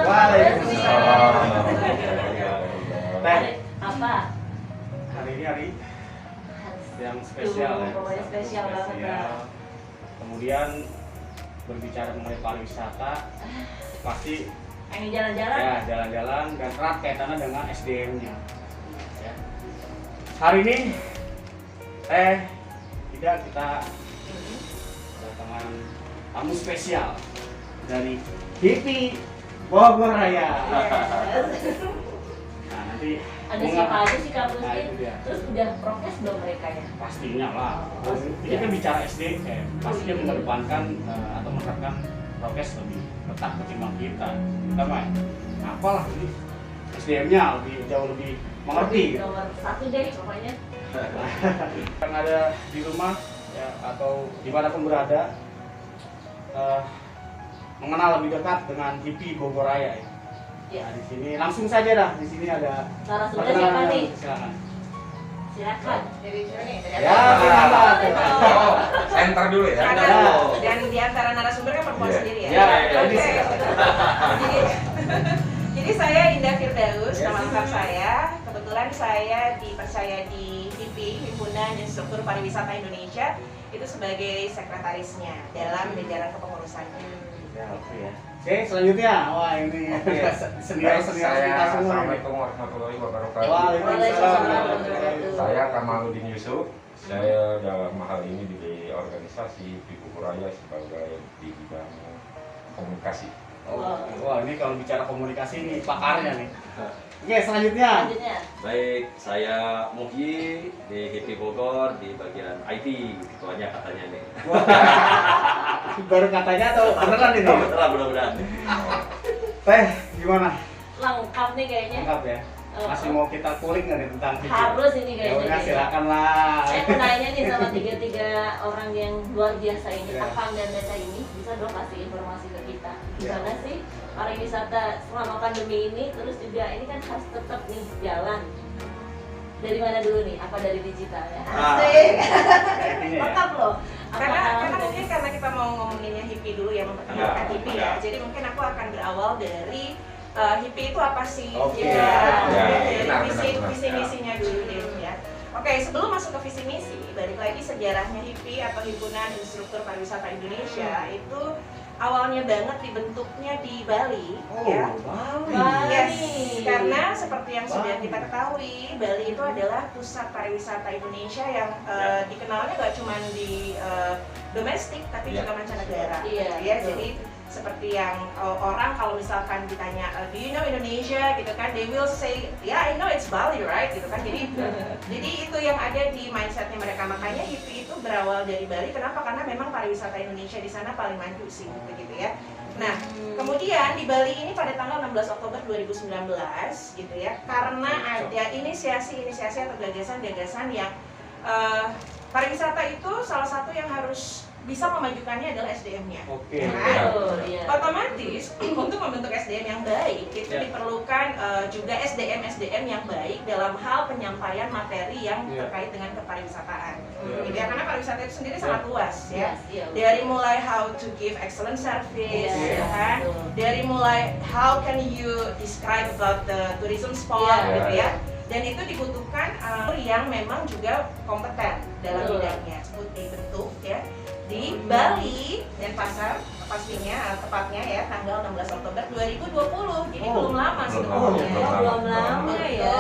Waalaikumsalam. Teh, Apa? hari ini hari yang spesial ya. Pokoknya spesial banget lah. Kemudian berbicara mengenai pariwisata, pasti Pengen jalan-jalan? ya jalan-jalan dan erat kaitannya dengan SDM-nya. Ya. Hari ini tidak kita kedatangan tamu spesial dari HIPI Bogor Raya. Nah, nanti Ada siapa aja sih Kak Nah, Rusdi? itu dia. Terus udah prokes belum mereka ya? Pastinya lah. Ini kan bicara SDM, pastinya mengedepankan atau menerapkan prokes lebih ketat ketimbang kita. Kita mah apalah ini SDM-nya jauh lebih mengerti. Gitu. Nomor 1 deh pokoknya. Yang ada di rumah ya, atau dimanapun berada mengenal lebih dekat dengan HIPI Bogor Raya. Ya. Nah, di sini langsung saja dah. Di sini ada Narasumber siapa nih? Silakan. Silakan. Dari sini, Ya, silakan. Center dulu ya. Dan di antara narasumber kan perempuan Iya. sendiri ya. Ya, Oke. ini Jadi saya Indah Firdaus, nama lengkap saya. Kebetulan saya dipercaya di HIPI, Himpunan Instruktur Pariwisata Indonesia, itu sebagai sekretarisnya dalam jajaran kepengurusannya. Ya, oke ya. Oke, selanjutnya. Wah, ini senior-senior Saya kita semua. Assalamualaikum warahmatullahi wabarakatuh. Waalaikumsalam. Saya Kamaludin Yusuf. Saya dalam hal ini di organisasi Piku Raya sebagai di bidang komunikasi. Wah, ini kalau bicara komunikasi ini pakarnya nih. Oke, selanjutnya. Selanjutnya. Baik, saya Mugi di HIPI Bogor di bagian IT, ketuanya katanya nih. Baru katanya atau beneran ini? Beneran, mudah-mudahan. Teh, gimana? Lengkap nih kayaknya. Lengkap ya? Masih mau kita kulik nggak nih tentang video? Harus ini Ya udah, kayaknya. silakan lah. Saya mau nanya nih sama tiga orang yang luar biasa ini, Ya. Akang dan Data ini, bisa dong kasih informasi ke kita. Gimana Ya. sih pariwisata selama pandemi ini, terus juga ini kan harus tetap nih jalan. Dari mana dulu nih? Apa dari digital ya? Asik. Intinya ya. Lengkap loh. Karena mungkin karena kita mau ngomonginnya HIPI dulu ya, memperkenalkan Ya, HIPI ya. ya. Jadi mungkin aku akan berawal dari HIPI itu apa sih? Oke. Ya, Ya, dari benar, visi benar. misinya dulu deh ya. Oke, sebelum masuk ke visi misi, balik lagi sejarahnya HIPI atau Himpunan Instruktur Pariwisata Indonesia itu awalnya banget dibentuknya di Bali ya. Bali. Yes, karena seperti yang sudah Bali. kita ketahui, Bali itu adalah pusat pariwisata Indonesia yang dikenalnya gak cuma di domestik tapi Ya. juga mancanegara. Iya, Ya, betul. jadi seperti yang orang kalau misalkan ditanya, do you know Indonesia gitu kan, they will say, yeah I know it's Bali right gitu kan. Jadi itu yang ada di mindsetnya mereka. Makanya HIPI itu berawal dari Bali. Kenapa? Karena memang pariwisata Indonesia di sana paling maju sih gitu ya. Nah, kemudian di Bali ini pada tanggal 16 Oktober 2019 gitu ya, karena ada inisiasi-inisiasi atau gagasan-gagasan yang pariwisata itu salah satu yang harus bisa memajukannya adalah SDM-nya. Oke. Nah, Iya. otomatis untuk membentuk SDM yang baik itu Ya. diperlukan juga SDM yang baik dalam hal penyampaian materi yang Ya. terkait dengan kepariwisataan. Ya. Gitu ya, karena pariwisata itu sendiri Ya. sangat luas ya. Yes, iya. Dari mulai how to give excellent service, Iya, ya kan? betul. Dari mulai how can you describe about the tourism spot, Iya. gitu ya. Dan itu dibutuhkan yang memang juga kompeten dalam Betul. bidangnya. Sebut dibentuk ya di Bali dan Pasar pastinya tepatnya ya tanggal 16 Oktober 2020. Jadi belum lama sebenarnya. Belum lama ya.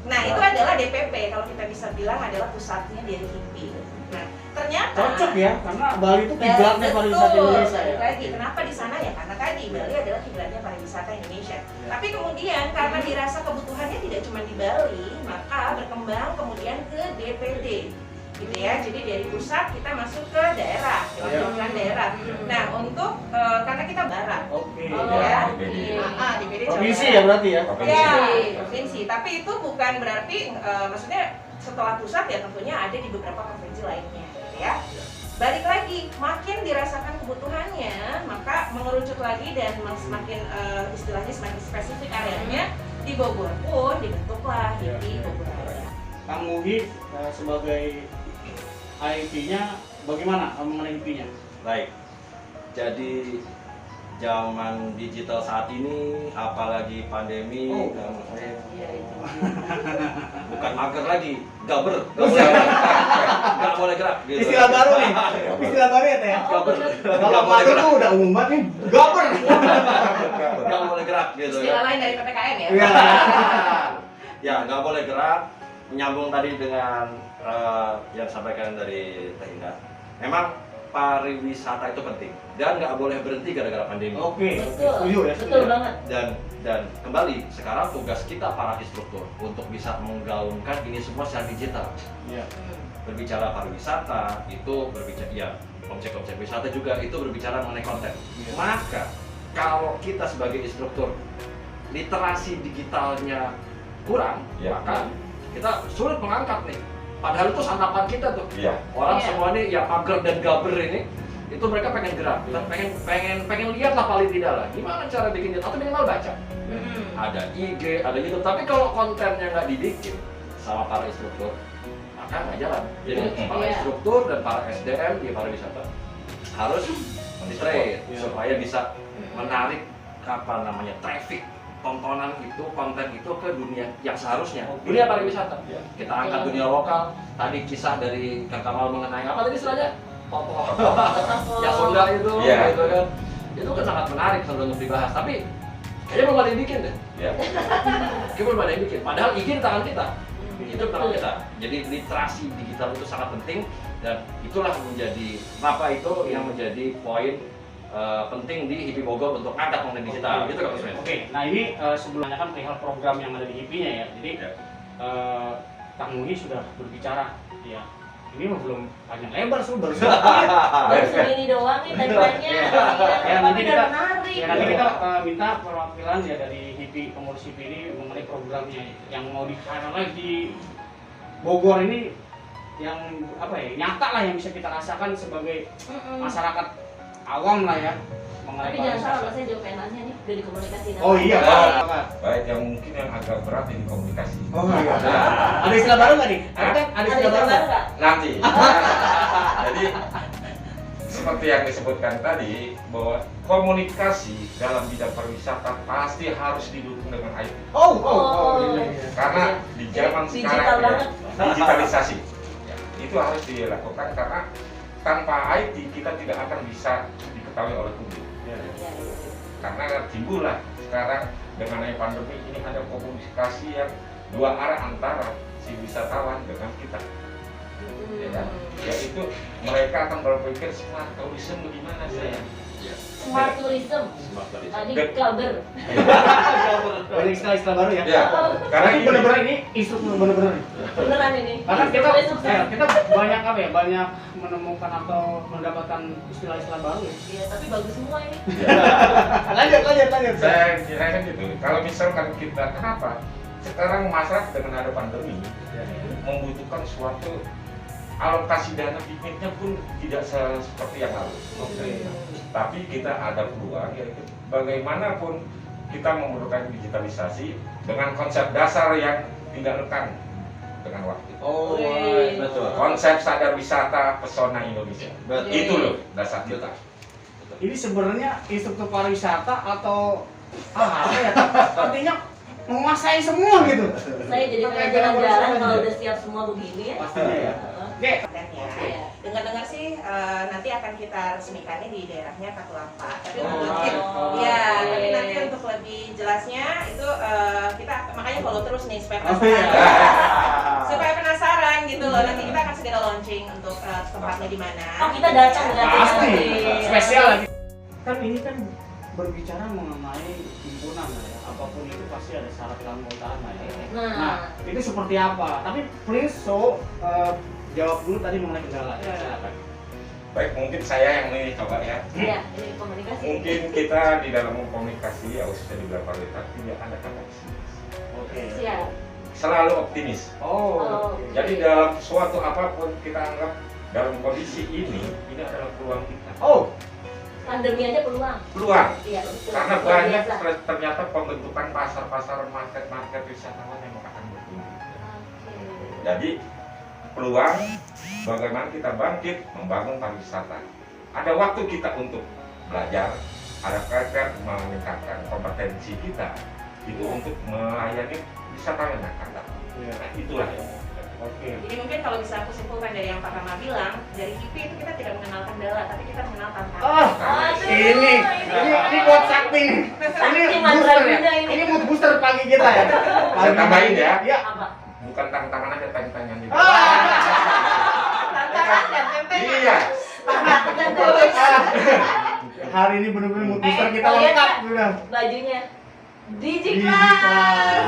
Nah, itu adalah DPP, kalau kita bisa bilang adalah pusatnya dari HIPI. Nah, ternyata Cocok ya, karena Bali itu kiblatnya pariwisata Indonesia ya. Balik lagi, kenapa di sana ya? Karena tadi Bali adalah kiblatnya pariwisata Indonesia. Ya. Tapi kemudian karena dirasa kebutuhannya tidak cuma di Bali, maka berkembang kemudian ke DPD. Gitu ya. Jadi dari pusat kita masuk ke daerah, perwakilan daerah. Nah, untuk karena kita barat. Oke. Ya. DPD. DPD Jawa Provinsi Barat. ya berarti ya. Ya, provinsi. Tapi itu bukan berarti maksudnya setelah pusat ya tentunya ada di beberapa provinsi lainnya, gitu ya. Balik lagi, makin dirasakan kebutuhannya, maka mengerucut lagi dan semakin istilahnya semakin spesifik areanya di Bogor pun dibentuklah HIPI Bogor Raya. Kang Mugi sebagai IP-nya bagaimana mengenai IP-nya? Baik, jadi zaman digital saat ini, apalagi pandemi, kan, Iya, itu. bukan mager lagi, gaber, nggak boleh gerak. Gitu. Istilah baru nih, istilah baru ya Teh. Gaber, Kalau nggak boleh mager gerak, tuh udah umum banget nih, gaper. nggak boleh gerak gitu Istilah ya. lain dari PPKM ya. Iya. Ya, nggak boleh gerak. Menyambung tadi dengan yang disampaikan dari Teh Indah. Memang pariwisata itu penting dan nggak boleh berhenti gara-gara pandemi. Oke, Betul, setuju ya. betul banget. Dan kembali sekarang tugas kita para instruktur untuk bisa menggaungkan ini semua secara digital. Iya. Berbicara pariwisata itu berbicara ya objek-objek wisata juga itu berbicara mengenai konten. Iya. Maka kalau kita sebagai instruktur literasi digitalnya kurang, Ya. maka kita sulit mengangkat nih. Padahal itu santapan kita tuh. Iya. Orang Iya. semua nih yang mager dan gaber ini itu mereka pengen gerak, kita pengen lihat lah paling tidak lah gimana cara bikin atau minimal baca. Ada IG, ada YouTube, tapi kalau kontennya nggak dibikin sama para instruktur, maka nggak jalan. Jadi para Iya. instruktur dan para SDM di pariwisata harus di-train Iya. supaya bisa menarik traffic tontonan itu, konten itu ke dunia yang seharusnya, dunia pariwisata. Iya. Kita angkat dunia lokal. Tadi kisah dari Kang Kamal mengenai apa tadi istilahnya? Tokoh yang Sunda itu, Iya. gitu kan. Itu kan sangat menarik kalau untuk dibahas. Tapi kayaknya belum ada yang bikin deh. Iya. Kayaknya belum ada yang bikin. Padahal izin di tangan kita. Itu di tangan kita. Jadi literasi digital itu sangat penting dan itulah menjadi apa itu yang menjadi poin penting di HIPI Bogor untuk angkat konten digital. Gitu Kak Usman. Oke, nah ini sebelumnya kan perihal program yang ada di HIPI-nya ya. Jadi Ya. Kang Muhi sudah berbicara, ya. Ini mah belum panjang lebar sih, baru Baru segini doang nih tagline-nya. Iya. Iya, Ya, nanti tapi kita- udah menarik. Ya nanti kita minta perwakilan ya dari HIPI pengurus HIPI ini mengenai programnya yang mau di-highlight di Bogor ini yang apa ya nyata lah yang bisa kita rasakan sebagai masyarakat awam lah ya mengenai Tapi jangan salah, pariwisata. saya jawab penanya nih udah dikomunikasiin. Oh iya, Ah. Pak. Baik, yang mungkin yang agak berat ini komunikasi. Oh iya. Ada istilah baru nggak nih? Ada kan? Ada istilah baru nggak? Kak? Nanti. Jadi seperti yang disebutkan tadi bahwa komunikasi dalam bidang pariwisata pasti harus didukung dengan IT. Oh, iya, iya. Karena di zaman Digital sekarang banget. ya, digitalisasi ya, itu harus dilakukan karena tanpa IT kita tidak akan bisa diketahui oleh publik. Iya. Iya, iya. Karena timbullah sekarang dengan adanya pandemi ini ada komunikasi yang dua arah antara si wisatawan dengan kita. Ya kan? Yaitu mereka akan berpikir smart tourism bagaimana saya. Smart tourism. Tadi Dan- kabar. Banyak istilah-istilah baru ya. Ya, karena Tapi ini benar-benar ini instruktur benar-benar. Beneran ini. Karena kita Boleh sukses. kita banyak apa ya? Banyak menemukan atau mendapatkan istilah-istilah baru ya. Iya, tapi bagus semua ini. Lanjut. saya kira kan gitu. Kalau misalkan kita kenapa sekarang masyarakat dengan ada pandemi membutuhkan suatu alokasi dana pikniknya pun tidak seperti yang lalu. Oke. Tapi kita ada peluang yaitu bagaimanapun kita memerlukan digitalisasi dengan konsep dasar yang tidak lekang dengan waktu. Oh, Wih. Betul. Konsep sadar wisata pesona Indonesia. Betul. Itu loh dasar kita. ini sebenarnya instruktur pariwisata atau apa ya? Artinya menguasai semua gitu. Saya jadi pengen Kayak jalan-jalan jalan-jalan kalau ya. udah siap semua begini ya. Pastinya ya. Oke. Kontennya. Iya. Dengar-dengar sih nanti akan kita resmikannya di daerahnya Katulampa. Tapi Oh, untuk oh. ya, Oke. tapi nanti untuk lebih jelasnya itu kita makanya follow terus nih supaya Oh, penasaran. iya. Supaya penasaran gitu loh. Nanti kita akan segera launching untuk tempatnya di mana. Oh, kita datang berarti Pasti. nanti. Spesial lagi. Kan ini kan berbicara mengenai himpunan lah ya. Apapun itu pasti ada syarat keanggotaan lah ya. Nah, Nah, itu seperti apa? Tapi please jawab dulu tadi mengenai kendala ya. Silakan. Baik, mungkin saya yang ini coba ya. iya, ini komunikasi. Mungkin kita di dalam komunikasi ya khususnya di bidang pariwisata tidak ada kata pesimis. Oke. Siap. Selalu optimis. Oh. Oke. Jadi dalam suatu apapun kita anggap dalam kondisi ini adalah peluang kita. Oh, Pandemi aja peluang. Peluang. Iya, betul. Karena Luar banyak biasa. ternyata pembentukan pasar-pasar market wisatawan yang akan bertumbuh. Oke. Jadi peluang bagaimana kita bangkit membangun pariwisata. Ada waktu kita untuk belajar, ada kaitan meningkatkan kompetensi kita itu untuk melayani wisatawan yang akan datang. Nah, itulah ya. Oke. Jadi mungkin kalau bisa aku simpulkan dari yang Pak Rama bilang, dari IP itu kita tidak mengenal kendala, tapi kita mengenal tantangan. Oh, ini buat sakti nih. Ini mantra booster ya. Bunda ini. Ini mood booster pagi kita ya. Saya tambahin ya. Iya. Apa? Bukan tantangan aja, tanya-tanya juga. Tantangan dan tantangan. Iya. Dan terus Hari ini benar-benar mood booster kita kalian lengkap nggak? sudah. bajunya Digiclass. Digiclass.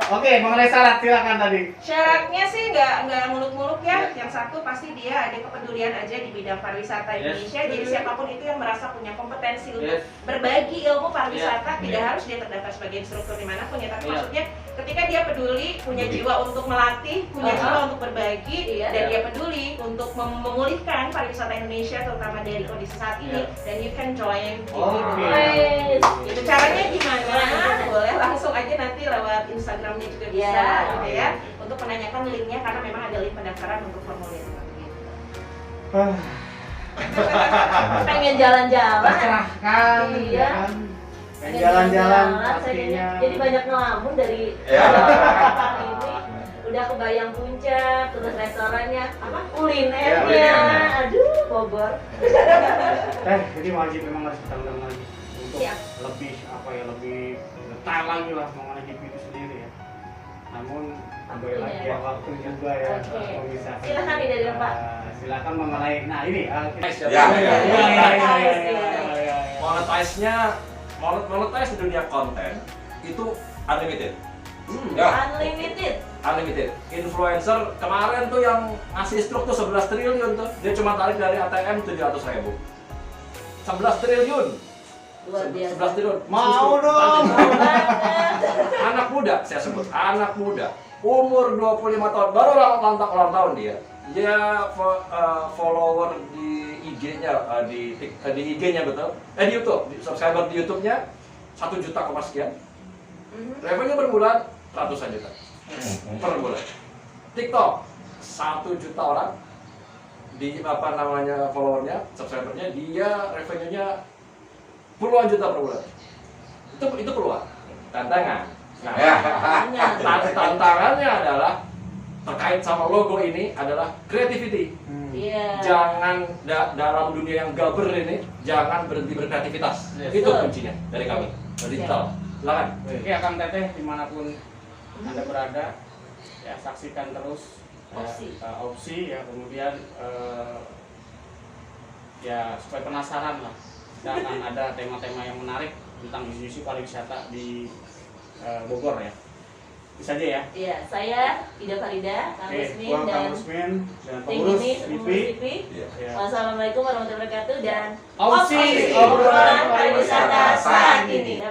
Oke, mengenai syarat silakan tadi. Syaratnya sih nggak muluk-muluk ya. Yang satu pasti dia ada kepedulian aja di bidang pariwisata Indonesia. Jadi siapapun itu yang merasa punya kompetensi untuk berbagi ilmu pariwisata, tidak harus dia terdaftar sebagai instruktur dimanapun ya. Tapi maksudnya ketika dia peduli, punya jiwa untuk melatih, punya jiwa untuk berbagi, dan dia peduli untuk memulihkan pariwisata Indonesia terutama dari kondisi saat ini, dan you can join Itu caranya gimana? Boleh langsung aja nanti lewat Instagramnya juga bisa, gitu ya. Untuk menanyakan linknya karena memang ada link pendaftaran untuk formulir. pengen jalan-jalan. Tercerahkan, Iya. ya kan? Pengen jalan-jalan saya pastinya. jadi banyak ngelamun dari Ya. ini. Udah kebayang puncak, terus restorannya, apa kulinernya, kulinernya. aduh Bogor. Jadi wajib memang harus kita ulang lagi untuk Siap. lebih apa ya, lebih detail lagi lah mengenai GP itu sendiri ya. Namun kembali lagi ya waktu juga ya. Oke. memisahkan. Silakan nih dari Pak. Silakan mengenai, nah ini kita Ya. Monetize di dunia konten itu unlimited. Ya. Unlimited. Influencer kemarin tuh yang ngasih struk tuh 11 triliun tuh. Dia cuma tarik dari ATM 700.000. 11 triliun. Luar biasa. 11 triliun. Mau dong. Mau banget. Anak muda, saya sebut anak muda. Umur 25 tahun, baru ulang tahun dia. Dia follower di IG-nya, di IG-nya betul. Di YouTube, subscriber di YouTube-nya 1 juta sekian. Revenue per bulan ratusan juta per bulan. TikTok 1 juta orang di followernya, subscribernya, dia revenue-nya puluhan juta per bulan. Itu peluang. Tantangan. Nah, tantangannya adalah terkait sama logo ini adalah creativity. Iya. Jangan dalam dunia yang gaber ini jangan berhenti berkreativitas. Itu kuncinya dari kami. Dari digital. Silakan. Oke, Kang Teteh dimanapun Anda berada, ya saksikan terus opsi ya, kemudian ya supaya penasaran lah. Dan akan ada tema-tema yang menarik tentang isu-isu pariwisata di Bogor ya. Bisa aja ya. Iya, saya Ida Farida, Kang Rusmin dan dan tim pengurus ini IP. Ya. Wassalamualaikum warahmatullahi wabarakatuh dan Opsi obrolan obrolan pariwisata saat ini.